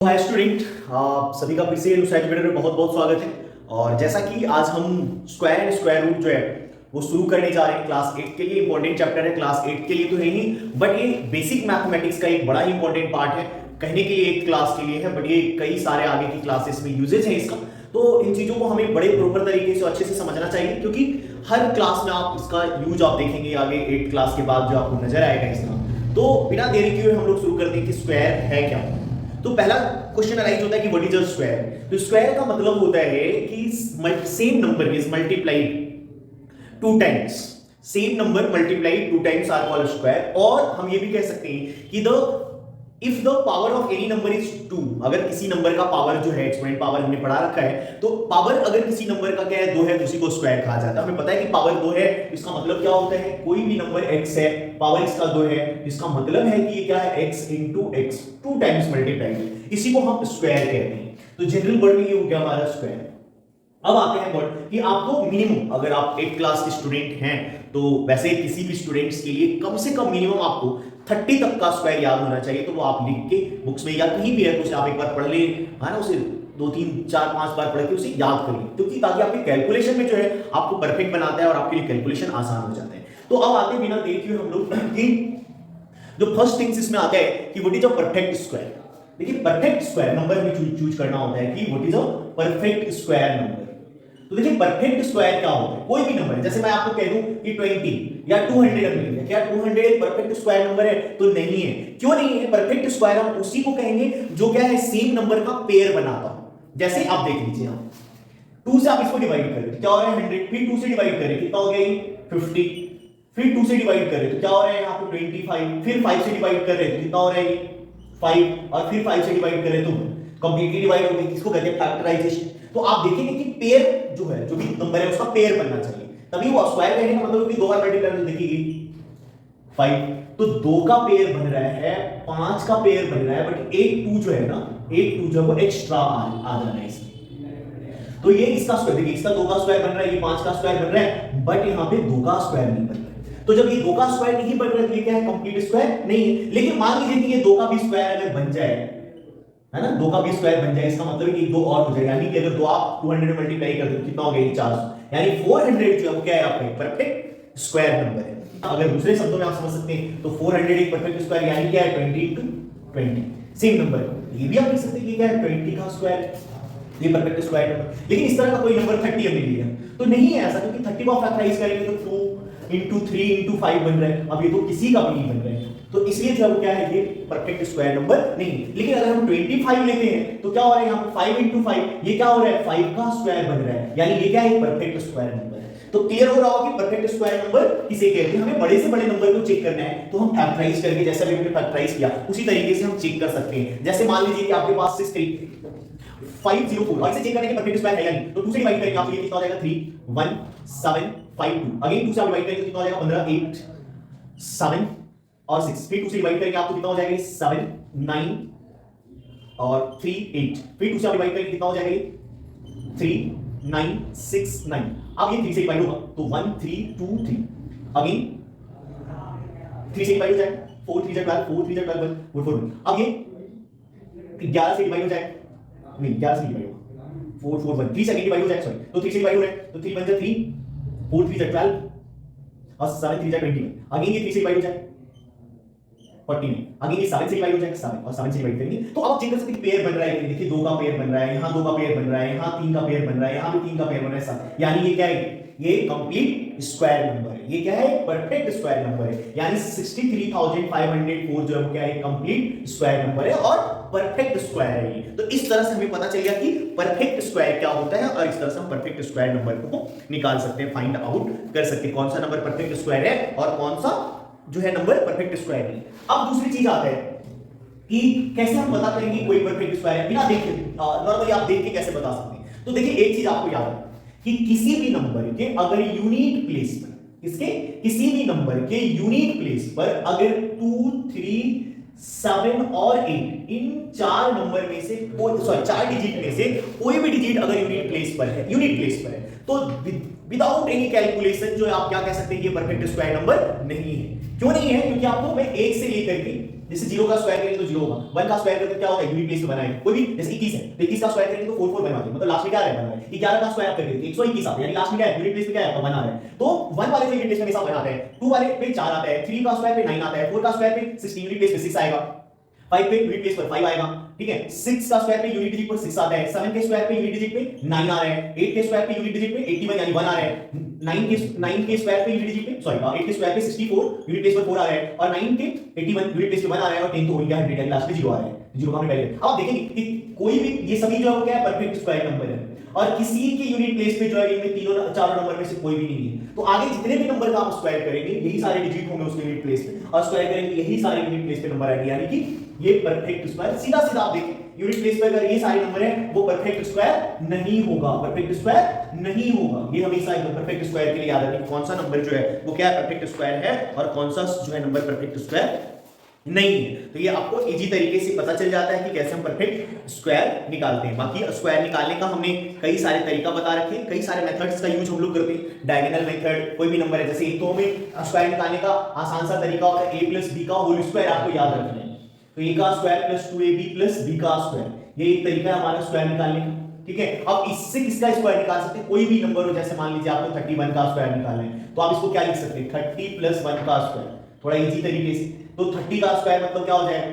Hi student, आप सभी का फिर से न्यूज़ वीडियो में बहुत बहुत स्वागत है। और जैसा कि आज हम स्क्वायर एंड स्क्वायर रूट जो है वो शुरू करने जा रहे हैं क्लास 8 के लिए। इंपॉर्टेंट चैप्टर है, क्लास 8 के लिए तो है ही, बट ये बेसिक मैथमेटिक्स का एक बड़ा ही इंपॉर्टेंट पार्ट है। कहने के लिए एक क्लास के लिए है, बट ये कई सारे आगे की क्लासेस में यूजेज है इसका। तो इन चीजों को हमें बड़े प्रॉपर तरीके से अच्छे से समझना चाहिए, क्योंकि हर क्लास में आप इसका यूज आप देखेंगे आगे 8 क्लास के बाद जो आपको नजर आएगा इसका। तो बिना देरी किए हम लोग शुरू करते हैं कि स्क्वायर है क्या। तो पहला क्वेश्चन अराइज होता है कि व्हाट इज अ स्क्वायर। तो स्क्वायर का मतलब होता है कि same number is multiplied two times, same number multiplied two times are called square. और हम ये भी कह सकते हैं कि if the power of any number is 2, अगर किसी नंबर का पावर जो है, एक्सपोनेंट पावर हमने पढ़ा रखा है, तो पावर अगर किसी नंबर का क्या है 2 है तो उसी को स्क्वायर कहा जाता है। हमें पता है कि पावर 2 है, इसका मतलब क्या होता है, कोई भी नंबर x है, पावर इसका 2 है, इसका मतलब है कि ये क्या है x into x, 2 times multiplied, इसी को हम स्क्वायर कहते हैं। तो जनरल वर्ड में ये हो गया हमारा स्क्वायर। अब आते हैं वर्ड कि आपको मिनिमम, अगर आप 8 क्लास के स्टूडेंट हैं तो वैसे किसी भी स्टूडेंट्स के लिए कम से कम मिनिमम आपको 30 तक का स्क्वायर याद होना चाहिए। तो वो आप लिख के बुक्स में या कहीं भी है तो उसे आप एक बार पढ़ ले, है ना, उसे 2 3 4 5 बार पढ़ के उसे याद करिए, क्योंकि ताकि आपके कैलकुलेशन में जो है आपको परफेक्ट बनाता है और आपके लिए कैलकुलेशन आसान हो जाता है। तो अब आते बिना देर किए हम लोग कि जो फर्स्ट थिंग्स इसमें आता है कि what is a perfect square. देखिए परफेक्ट स्क्वायर नंबर हमें चूज करना होता है कि what is a perfect square number. तो देखिए परफेक्ट स्क्वायर क्या होता है, कोई भी नंबर है, जैसे मैं आपको कह दूं कि 20 या 200, क्या 200 एक परफेक्ट स्क्वायर नंबर है? तो नहीं है। क्यों नहीं है? परफेक्ट स्क्वायर हम उसी को कहेंगे जो क्या है, सेम नंबर का पेयर बनाता हो। जैसे आप देख लीजिए, हम 2 से आप इसको डिवाइड कर रहे हो क्या हो रहा है 100, फिर 2 से डिवाइड कर रहे कितना हो गया ये 50, फिर 2 से डिवाइड कर रहे तो क्या हो रहा है यहाँ पे 25, फिर 5 से डिवाइड कर रहे तो कितना हो रहा है ये 5, और फिर 5 से डिवाइड कर रहे तो कंप्लीटली डिवाइड हो गई। इसको कहते हैं फैक्टराइजेशन। तो आप देखेंगे कि पेयर जो है, जो भी नंबर है उसका पेयर बनना चाहिए, तभी वो स्क्वायर कहने का मतलब कि 2 बार मल्टीप्लाई करके देखिए 5, तो 2 का पेयर बन रहा है, 5 का पेयर बन रहा है, बट 8 2 जो है ना, 8 2 जो है वो एक्स्ट्रा आ जा रहा है इसमें। तो ये इसका स्क्वायर, देखिए इसका 2 का स्क्वायर बन रहा है, ये 5 का स्क्वायर बन रहा है, बट यहाँ पे 2 का स्क्वायर नहीं बन रहा है। तो जब ये 2 का स्क्वायर नहीं बन रहा है तो ये क्या है, कंप्लीट स्क्वायर नहीं है। लेकिन मान लीजिए कि ये 2 का भी स्क्वायर अगर बन जाए, है ना, 2 का भी स्क्वायर बन जाए, इसका मतलब है कि 2 और हो जाएगा, यानी कि अगर 2 आप 200 मल्टीप्लाई कर दो कितना हो गया 400, यानी 400 जो है क्या है आपका परफेक्ट स्क्वायर नंबर है। अगर दूसरे शब्दों में आप समझ सकते हैं तो 400 एक परफेक्ट स्क्वायर यानी क्या है 20 into 20, सेम नंबर है। ये भी आप लिख सकते हैं कि क्या है 20 का स्क्वायर, ये परफेक्ट स्क्वायर नंबर। लेकिन इस तरह का कोई नंबर 30 हमने लिया तो नहीं है ऐसा, क्योंकि 30 को फैक्टराइज करेंगे तो 2 into 3 into 5 बन रहा है, अब ये तो किसी का भी नहीं बन रहा है, तो इसलिए जो क्या है ये परफेक्ट स्क्वायर नंबर नहीं है। लेकिन अगर हम 25 लेते हैं तो क्या हो रहा है यहाँ पे 5 into 5, ये क्या हो रहा है 5 का स्क्वायर बन रहा है, यानी ये क्या है परफेक्ट स्क्वायर नंबर है। तो क्लियर हो रहा होगा कि परफेक्ट स्क्वायर नंबर किसे कहते हैं। हमें बड़े से बड़े नंबर को चेक करना है तो हम फैक्टराइज करके, जैसे अभी हमने फैक्टराइज किया उसी तरीके से हम चेक कर सकते हैं। जैसे मान लीजिए कि आपके पास 6504, और इसे चेक करने के परफेक्ट स्क्वायर है या नहीं, तो 2 से डिवाइड करेंगे आपको ये कितना हो जाएगा 31752, अगेन 2 से डिवाइड करेंगे तो कितना हो जाएगा 15 8 7 और 6, फिर 2 से डिवाइड करेंगे आपको कितना हो जाएगा 7 9 और 3 8, फिर 2 से डिवाइड करेंगे कितना हो जाएगा 3 9 6 9, अब ये 3 से डिवाइड होगा तो 1 3 2 3, अगेन 3 से डिवाइड हो जाएगा 4 3 12 4 3 12 4 4, अब ये 11 से डिवाइड हो जाएगा, नहीं 11 से डिवाइड होगा 4 4 1, 3 से डिवाइड हो जाएगा, सॉरी, तो 3 से डिवाइड हो रहा है तो 3 1 जा 3, 4 3 जा 12 और 7 3 जा 21, अगेन ये 3 से डिवाइड हो जाएगा 14, अगेन ये 7 से डिवाइड हो जाएगा 7 और 7 से डिवाइड करेंगे तो अब चेक कर सकते हैं पेयर बन रहा है, देखिए 2 का पेयर बन रहा है, यहाँ 2 का पेयर बन रहा है, यहाँ 3 का पेयर बन रहा है, यहाँ भी 3 का पेयर बन रहा है 7, यानी ये क्या है, ये कंप्लीट स्क्वायर नंबर है। ये क्या है परफेक्ट स्क्वायर नंबर है, यानी 63504 जो है क्या है कंप्लीट स्क्वायर नंबर है और परफेक्ट स्क्वायर है ये। तो इस तरह से हमें पता चल गया कि परफेक्ट स्क्वायर क्या होता है, और इस तरह से हम परफेक्ट स्क्वायर नंबर को निकाल सकते हैं, फाइंड आउट कर सकते हैं कौन सा नंबर परफेक्ट स्क्वायर है और कौन सा जो है नंबर परफेक्ट स्क्वायर नहीं। अब दूसरी चीज आता है कि कैसे हम बता करेंगे कोई परफेक्ट स्क्वायर है बिना देखे, नॉर्मली आप देख के कैसे बता सकते हैं। तो देखिए एक चीज आपको याद है कि किसी भी नंबर के अगर यूनिट प्लेस पर, इसके किसी भी नंबर के यूनिट प्लेस पर अगर 2 3 7 और 8 इन 4 नंबर में से कोई, सॉरी 4 डिजिट में से कोई भी डिजिट अगर यूनिट प्लेस पर है, तो विदाउट एनी कैलकुलेशन जो है आप क्या कह सकते हैं ये परफेक्ट स्क्वायर नंबर नहीं है। क्यों नहीं है? क्योंकि आपको मैं 1 से लेकर के जैसे 0 का स्क्वायर करेंगे तो 0 होगा, 1 का स्क्वायर करके क्या होगा, यूनिट प्लेस पे बनाएंगे। कोई भी जैसे 21 है तो 21 का स्क्वायर करेंगे तो 44 बनवा देंगे, मतलब लास्ट में क्या रहेगा, 11 का स्क्वायर करके 121 आता है, यानी लास्ट में क्या है, यूनिट प्लेस पे क्या है, 1 आ रहा है। तो 1 वाले पे यूनिट प्लेस में हमेशा 1 आता है, 2 वाले पे 4 आता है, 3 का स्क्वायर पे 9 आता है, 4 का स्क्वायर पे 16 यूनिट प्लेस पे 6 आएगा, 5 पे यूनिट प्लेस पर 5 आएगा, ठीक है। 6 का स्क्वायर पे यूनिट डिजिट पर 6 आता है, 7 के स्क्वायर पे यूनिट डिजिट पे 9 आ रहा है, 8 के स्क्वायर पे यूनिट डिजिट पे 81 यानी 1 आ रहा है, 9 के स्क्वायर पे यूनिट डिजिट पे 8 के स्क्वायर पे 64 यूनिट प्लेस पर 4 आ रहा है, और 9 के 81 यूनिट प्लेस पे 1 आ रहा है, और 10 तो हो गया 100 यानी लास्ट में 0 आ रहा है, 0 का हमने पहले। अब आप देखेंगे कि कोई भी ये सभी जो है वो क्या है, परफेक्ट स्क्वायर नंबर है, और किसी के यूनिट प्लेस पे जो है इनमें तीनों चारों नंबर में से कोई भी नहीं है। तो आगे जितने भी नंबर का आप स्क्वायर करेंगे यही सारे डिजिट होंगे उसके यूनिट प्लेस पे, और स्क्वायर करेंगे यही सारे यूनिट प्लेस पे नंबर आएंगे, यानी कि ये परफेक्ट स्क्वायर सीधा सीधा आप देखिए यूनिट प्लेस पे अगर ये सारे नंबर है वो परफेक्ट स्क्वायर नहीं होगा, परफेक्ट स्क्वायर नहीं होगा। ये हमेशा एक परफेक्ट स्क्वायर के लिए याद रखिए कौन सा नंबर जो है वो क्या परफेक्ट स्क्वायर है और कौन सा जो है नंबर परफेक्ट स्क्वायर नहीं है। तो ये आपको इजी तरीके से पता चल जाता है कि कैसे हम परफेक्ट स्क्वायर निकालते हैं। बाकी स्क्वायर निकालने का हमने कई सारे तरीका बता रखे हैं, कई सारे मेथड्स का यूज हम लोग करते हैं। डायगोनल मेथड, कोई भी नंबर है जैसे एक तो हमें स्क्वायर निकालने का आसान सा तरीका होता है a + b का होल स्क्वायर, आपको याद रखना है। तो a का स्क्वायर + 2ab + b का स्क्वायर, ये एक तरीका है हमारा स्क्वायर निकालने का, ठीक है। अब इससे किसका स्क्वायर निकाल सकते हैं, कोई भी नंबर हो, जैसे मान लीजिए आपको 31 का स्क्वायर निकालना है तो आप इसको क्या लिख सकते हैं, 30 + 1 का स्क्वायर, थोड़ा इजी तरीके से। तो 30 का स्क्वायर मतलब क्या हो जाएगा,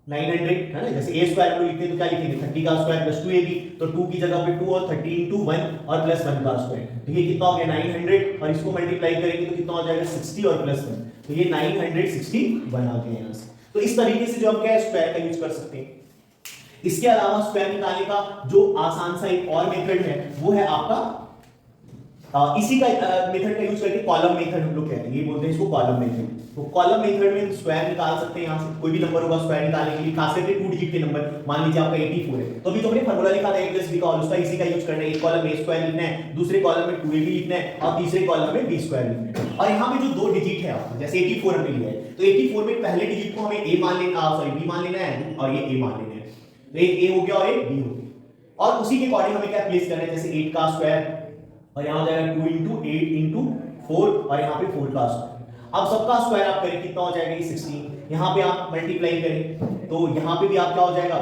900 है ना। जैसे a स्क्वायर हम लिखते हैं तो क्या लिखेंगे, 30 का स्क्वायर + 2ab, तो 2 की जगह पे 2 और 30 × 1 और +1 का स्क्वायर, तो ये कितना हो गया 900, और इसको मल्टीप्लाई करेंगे तो कितना हो जाएगा 60 और +1, तो ये 961 आ गया यहां से। तो इस तरीके से जो हम क्या स्क्वायर का यूज कर सकते हैं। इसके अलावा स्क्वायर निकालने का जो आसान सा एक और मेथड है वो है आपका इसी का मेथड का यूज करके कॉलम मेथड हम लोग कहते हैं, ये बोलते हैं इसको कॉलम मेथड। तो कॉलम मेथड में स्क्वायर निकाल सकते हैं, यहां से कोई भी नंबर होगा स्क्वायर निकालने के लिए, खास करके 2 डिजिट के नंबर, मान लीजिए आपका 84 है तो अभी तो हमने फार्मूला लिखा था a + b का, और उसका इसी का यूज करना है। एक कॉलम a स्क्वायर लिखना है, दूसरे कॉलम में 2ab लिखना है, और तीसरे कॉलम में b स्क्वायर लिखना है। और यहां पे जो दो डिजिट है आपका, जैसे 84 हमने लिया है तो 84 में पहले डिजिट को हमें a मान लेना, b मान लेना है, और ये a मान लेना है, तो एक a हो गया और एक b हो गया। और उसी के अकॉर्डिंग हमें क्या प्लेस करना है, जैसे 8 का स्क्वायर, और यहां हो जाएगा 2 × 8 × 4, और यहां पे 4 का स्क्वायर। अब सबका स्क्वायर आप करें कितना हो जाएगा, ये 16, यहां पे आप मल्टीप्लाई करें तो यहां पे भी आप क्या हो जाएगा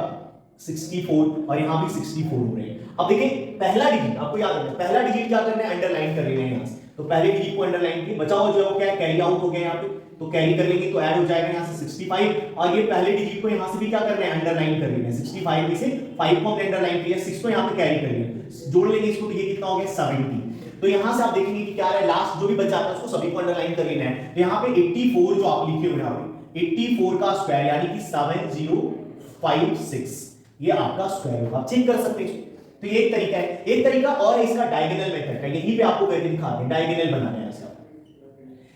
64, और यहां भी 64 हो रहे हैं। अब देखिए पहला डिजिट आपको याद रखना है, पहला डिजिट क्या करना है, अंडरलाइन कर लेना है यहां से, तो पहले डिजिट को अंडरलाइन किया, बचा हुआ जो है वो क्या है, कैरी आउट हो गया यहां पे, तो कैरी कर लेंगे तो ऐड हो जाएगा यहां से 65, और ये पहले डिजिट को यहां से भी क्या करना है, अंडरलाइन कर लेना है। 65 में से 5 को हमने अंडरलाइन किया, 6 को यहां पे कैरी कर लिया, जोड़ लेंगे इसको तो ये कितना हो गया 70। तो यहां से आप देखेंगे कि क्या है, लास्ट जो भी बच जाता है उसको सभी को अंडरलाइन कर लेना है। तो यहां पे 84 जो आप लिखे हुए हैं, यहां पे 84 का स्क्वायर यानी कि 7056, ये आपका स्क्वायर होगा, आप चेक कर सकते हैं। तो ये एक तरीका है। एक तरीका और है इसका डायगोनल मेथड का, यहीं पे आपको करके दिखाते हैं, डायगोनल बनाना है ऐसा,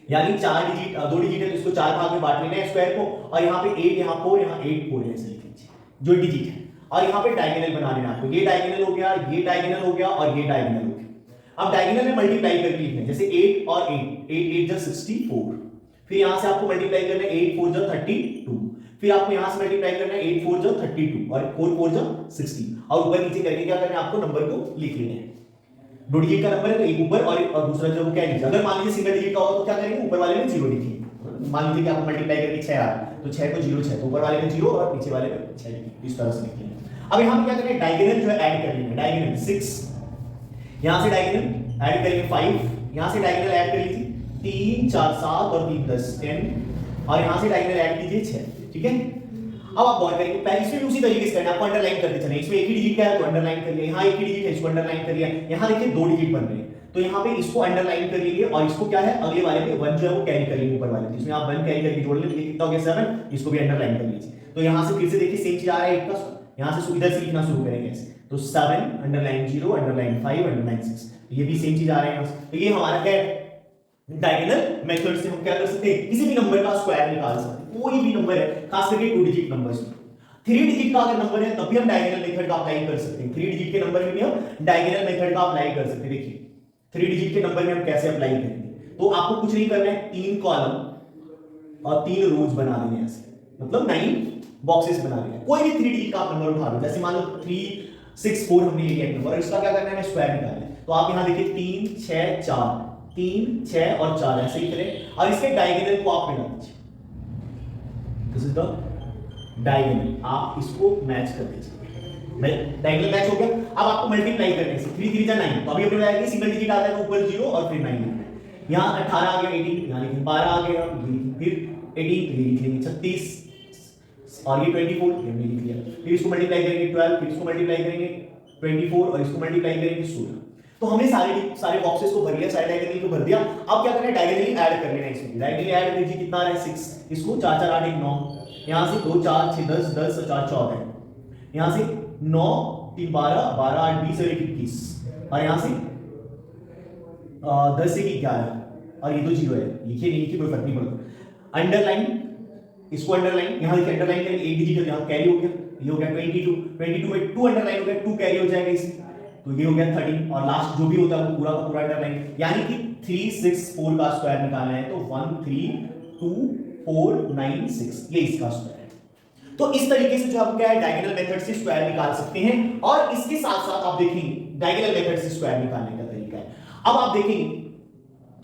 यानी 4 डिजिट 2 डिजिट है तो इसको 4 भाग में बांट लेना है स्क्वायर को, और यहां पे 8 यहां 4 यहां 8 4 ऐसे लिख लीजिए जो डिजिट है, और यहां पे डायगोनल बना लेना आपको, ये डायगोनल हो गया, ये डायगोनल हो गया, और ये डायगोनल हो गया। अब डायगोनल में मल्टीप्लाई करके लिखना है, जैसे 8 और 8 8 8 = 64, फिर यहां से आपको मल्टीप्लाई करना है 8 4 = 32, फिर आपको यहां से मल्टीप्लाई करना है 8 4 = 32 और 4 4 = 60, और ऊपर नीचे करके क्या करना है, आपको नंबर को लिख लेना है। 2 डिजिट का नंबर है तो एक ऊपर और दूसरा जो क्या नीचे। अगर मान लीजिए सिंगल डिजिट का होगा तो क्या करेंगे, ऊपर वाले में 0 लिखिए। मान लीजिए कि आपको मल्टीप्लाई करके 6 आ रहा है तो 6 को 0 6, तो ऊपर वाले में 0 और नीचे वाले में 6 लिखिए, इस तरह से लिखिए। अब यहां पे क्या करेंगे, डायगोनल जो है ऐड कर लेंगे, डायगोनल 6, यहां से डायगोनल ऐड करेंगे 5, यहां से डायगोनल ऐड कर लीजिए 3 4 7 और 3 10 10, और यहां से डायगोनल ऐड कीजिए 6, ठीक है। अब आप गौर करेंगे पहले इसमें भी उसी तरीके से करना है, आपको अंडरलाइन करते चले, इसमें एक ही डिजिट का है तो अंडरलाइन कर लिया, यहां एक ही डिजिट है इसको अंडरलाइन कर लिया, यहां देखिए 2 डिजिट बन रहे हैं तो यहां पे इसको अंडरलाइन कर लीजिए, और इसको क्या है अगले वाले में 1 जो है वो कैरी कर लेंगे ऊपर वाले में, इसमें आप 1 कैरी करके जोड़ लेंगे, कितना हो गया 7, इसको भी अंडरलाइन कर लीजिए। तो यहां से फिर से देखिए सेम चीज आ रहा है, एक का यहां से इधर से लिखना शुरू करेंगे ऐसे, तो 7 अंडरलाइन 0 अंडरलाइन 5 अंडरलाइन 6, ये भी सेम चीज आ रहा है यहां से। तो ये हमारा क्या है, डायगोनल मेथड से हम क्या कर सकते हैं, किसी भी नंबर का स्क्वायर निकाल सकते हैं, कोई भी नंबर है, खास करके 2 डिजिट नंबर्स में। 3 डिजिट का अगर नंबर है तब भी हम डायगोनल मेथड का अप्लाई कर सकते हैं, 3 डिजिट के नंबर में भी हम डायगोनल मेथड का अप्लाई कर सकते हैं। देखिए 3 डिजिट के नंबर में हम कैसे अप्लाई करेंगे, तो आपको कुछ नहीं करना है, 3 कॉलम और 3 रोज बना देने हैं ऐसे, मतलब 9 बॉक्सेस बना लेना है। कोई भी 3 डिजिट का आप नंबर उठा लो, जैसे मान लो 3 6 4 हमने लिया एक नंबर, और इसका क्या करना है, हमें स्क्वायर निकालना है। तो आप यहां देखिए 3 6 4 3 6 और 4 ऐसे ही करें, और इसके डायगोनल को आप मिला दीजिए, दिस इज द डायगोनल आप इसको मैच कर दीजिए। डायगोनल मैच हो गया। अब आपको मल्टीप्लाई करने से 3 3 जा 9, तो अभी अपने बताया कि सिंगल डिजिट आता है तो ऊपर 0 और फिर 9 लिखना है। यहाँ 18 आ गया, 18 यहाँ लिखेंगे, 12 आ गया, फिर 18 ये लिख लेंगे 36 और ये 24 ये लिख लिया। फिर इसको मल्टीप्लाई करेंगे 12, फिर इसको मल्टीप्लाई करेंगे 24 और इसको मल्टीप्लाई करेंगे 16। तो हमने सारे बॉक्सेस को भर लिया, सारे डायगोनल को भर दिया। अब क्या करना है, डायगोनली ऐड कर लेना है इसमें। डायगोनली ऐड कीजिए, कितना आ रहा है 6, इसको 4 4 8 1 9, यहां से 2 4 6 10 10 4 14, यहां से 9 3 12 12 8 20 और 21, और यहां से 10 से 11, और ये तो 0 है, लिखिए नहीं लिखिए कोई फर्क नहीं पड़ता। अंडरलाइन, इसको अंडरलाइन, यहां लिखिए अंडरलाइन करेंगे, एक डिजिट यहां कैरी हो गया, ये हो गया 22 22 में 2 अंडरलाइन हो गया, 2 कैरी हो जाएगा इसमें, तो ये हो गया 13, और लास्ट जो भी होता है वो पूरा का पूरा अंडरलाइन, यानी कि 3 6 4 का स्क्वायर निकालना है तो 1 3 2 4 9 6 ये इसका स्क्वायर है। तो इस तरीके से जो हम क्या है डायगोनल मेथड से स्क्वायर निकाल सकते हैं, और इसके साथ साथ आप देखेंगे डायगोनल मेथड से स्क्वायर निकालने का तरीका है। अब आप देखेंगे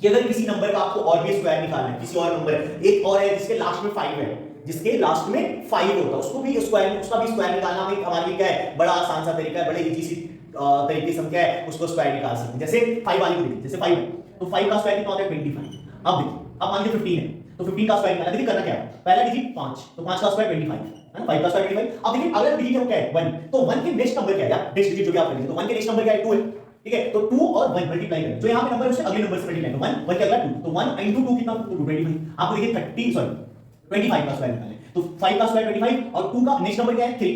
कि अगर किसी नंबर का आपको और भी स्क्वायर निकालना है, किसी और नंबर एक और है जिसके लास्ट में 5 है, जिसके लास्ट में 5 होता है, उसको भी स्क्वायर, उसका भी स्क्वायर निकालना हमारे लिए क्या है, बड़ा आसान सा तरीका है, बड़े इजी सी तरीके से हम क्या है उसको स्क्वायर निकाल सकते हैं। जैसे 5 वाली को देखिए, जैसे 5 है तो 5 का स्क्वायर कितना होता है 25। अब देखिए, अब मान लीजिए 15 है तो 15 का स्क्वायर निकालना, देखिए करना क्या है, पहला डिजिट 5 तो 5 का स्क्वायर 25 है ना, 5 का स्क्वायर 25। अब देखिए अगला डिजिट क्या है 1, तो 1 के नेक्स्ट नंबर क्या है, नेक्स्ट डिजिट जो भी आप करेंगे, तो 1 के नेक्स्ट नंबर क्या है 2 है, ठीक है, तो 2 और 1 मल्टीप्लाई करें, जो यहां पे नंबर है उसे अगले नंबर से मल्टीप्लाई करो, 1 1 के अगला 2, तो 1 into 2 कितना 25। आपको देखिए 25 का स्क्वायर निकालना है, तो 5 का स्क्वायर 25 और 2 का नेक्स्ट नंबर क्या है 3,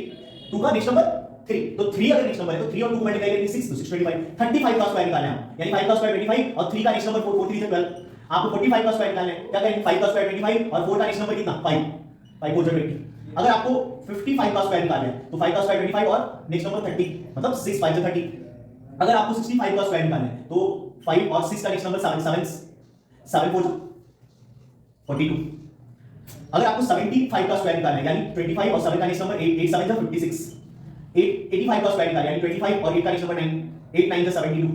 2 का नेक्स्ट नंबर 3, तो 3 अगर नेक्स्ट नंबर है तो 3 और 2 को मल्टीप्लाई करेंगे 6, तो 6 25 35 का स्क्वायर निकालना है, यानी 5 का स्क्वायर 25 और 3 का नेक्स्ट नंबर 4 4 3 से 12, आपको 45 का स्क्वायर निकालना है, क्या करेंगे 5 का स्क्वायर 25 और 4 का नेक्स्ट नंबर कितना 5 5 4 20। अगर आपको 55 का स्क्वायर निकालना है तो 5 का स्क्वायर 25 और नेक्स्ट नंबर 30, मतलब 6 5 से 30। अगर आपको 65 का स्क्वायर निकालना है तो 5 और 6 का नेक्स्ट नंबर 7 7 7 4 42। अगर आपको 75 का स्क्वायर निकालना है, यानी 25 और 7 का नेक्स्ट नंबर 8 8 7 56, 85 का स्क्वायर निकालना है, यानी 25 और 8 का नेक्स्ट नंबर 9 8 9 72।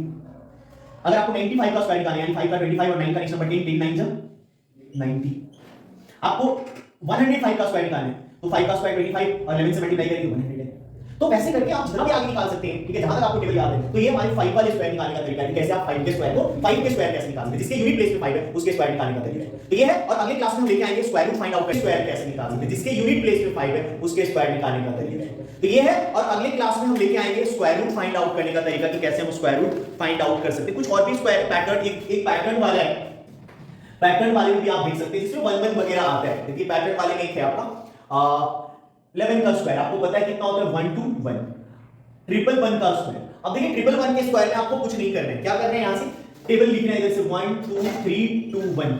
अगर आपको 95 का स्क्वायर निकालना है, यानी 5 का 25 और 9 का नेक्स्ट नंबर 10 10 9 90। आपको 105 का स्क्वायर निकालना है तो 5 का स्क्वायर 25 और 11 से मल्टीप्लाई करेंगे 100 है। तो वैसे करके आप जितना भी आगे निकाल सकते हैं, ठीक है, जहां तक आपको टेबल याद है। तो ये हमारे 5 वाले स्क्वायर निकालने का तरीका है, कैसे आप 5 के स्क्वायर को 5 के स्क्वायर कैसे निकाल सकते हैं, जिसके यूनिट प्लेस पे 5 है उसके स्क्वायर निकालने का तरीका है। तो ये है, और अगले क्लास में हम लेके आएंगे स्क्वायर रूट फाइंड आउट करके स्क्वायर कैसे निकाल सकते हैं, जिसके यूनिट प्लेस पे 5 है उसके स्क्वायर निकालने का तरीका है। तो ये है, और अगले क्लास में हम लेके आएंगे स्क्वायर रूट फाइंड आउट करने का तरीका कि कैसे हम स्क्वायर रूट फाइंड आउट कर सकते हैं। कुछ और भी स्क्वायर पैटर्न, एक पैटर्न वाला है, पैटर्न वाले में भी आप देख सकते हैं जिसमें 1 1 वगैरह आता है। देखिए पैटर्न वाले में एक है आपका 11 का स्क्वायर, आपको पता है कितना होता है 1 2 1, ट्रिपल 1 का स्क्वायर। अब देखिए ट्रिपल 1 के स्क्वायर में आपको कुछ नहीं करना है, क्या करना है, यहां से टेबल लिखना है, जैसे 1 2 3 2 1,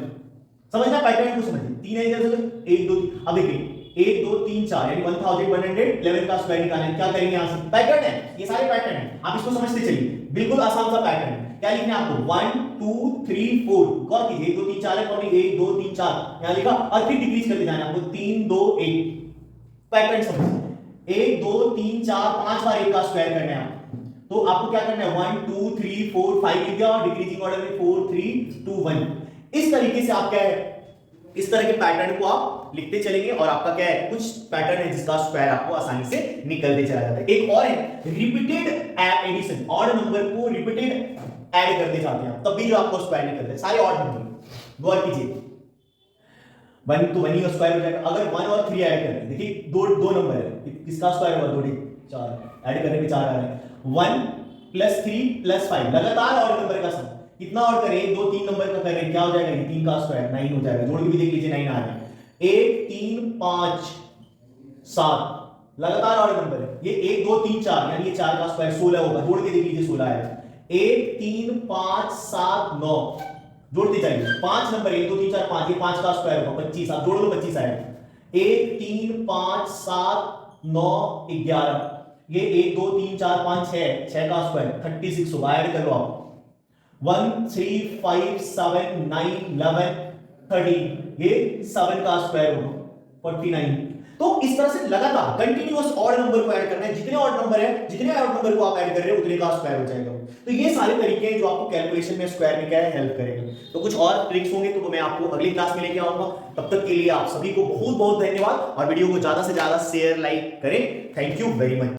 समझना पैटर्न को समझिए। 3 है इधर से 1 2 3, अब देखिए 1 2 3 4 यानी 1111 का स्क्वायर निकालना है। क्या करेंगे, यहां से पैटर्न है, ये सारे पैटर्न है, आप इसको समझते चलिए, बिल्कुल आसान सा पैटर्न है। क्या लिखना है आपको 1 2 3 4, गौर कीजिए 1 2 3 4 है, कौन 1 2 3 4 यहां लिखा, और फिर डिक्रीज करते जाना है आपको 3 2 1, पैटर्न समझिए 1 2 3 4 5 बार 1 का स्क्वायर करना है आपको। तो आपको क्या करना है 1 2 3 4 5 लिख दिया, और डिक्रीजिंग ऑर्डर में 4 3 2 1। इस तरीके से आप क्या है, इस तरह के पैटर्न को आप लिखते चलेंगे, और आपका क्या है, कुछ पैटर्न है जिसका स्क्वायर आपको आसानी से निकलते चला जाता है। एक और है रिपीटेड एडिशन, ऑड नंबर को रिपीटेड ऐड करते जाते हैं तब भी जो आपको स्क्वायर निकलता है, सारे ऑड नंबर। गौर कीजिए 1 तो 1 ही का स्क्वायर हो जाएगा। अगर 1 और 3 ऐड करें, देखिए दो नंबर है, किसका स्क्वायर होगा 2 4, ऐड करने पे 4 आ रहे हैं, 1 + 3 + 5, लगातार ऑड नंबर का सम, कितना और करें 1 2 3 नंबर का करें, क्या हो जाएगा, ये 3 का स्क्वायर 9 हो जाएगा। जोड़ के भी देख लीजिए 9 आ रहा है, 1 3 5 7, लगातार ऑड नंबर है ये, 1 2 3 4 यानी ये 4 का स्क्वायर 16 होगा, जोड़ के देख लीजिए 16 आएगा। 1 3 5 7 9, जोड़ते जाइए 5 नंबर 1 2 3 4 5, ये 5 का स्क्वायर होगा 25, आप जोड़ लो 25 आएगा। 1 3 5 7 9 11, ये 1 2 3 4 5 6 का स्क्वायर 36 होगा, ऐड करो आप 1 3 5 7 9 11 13, ये 7 का स्क्वायर होगा 49। तो इस तरह से लगातार कंटिन्यूअस ऑड नंबर को ऐड करना है, जितने ऑड नंबर है, जितने ऑड नंबर को आप ऐड कर रहे हो उतने का स्क्वायर हो जाएगा। तो ये सारे तरीके हैं जो आपको कैलकुलेशन में स्क्वायर में क्या है हेल्प करेगा। तो कुछ और ट्रिक्स होंगे तो मैं आपको अगली क्लास में लेके आऊंगा। तब तक के लिए आप सभी को बहुत बहुत धन्यवाद और वीडियो को ज्यादा से ज्यादा शेयर लाइक करें। Thank you very much.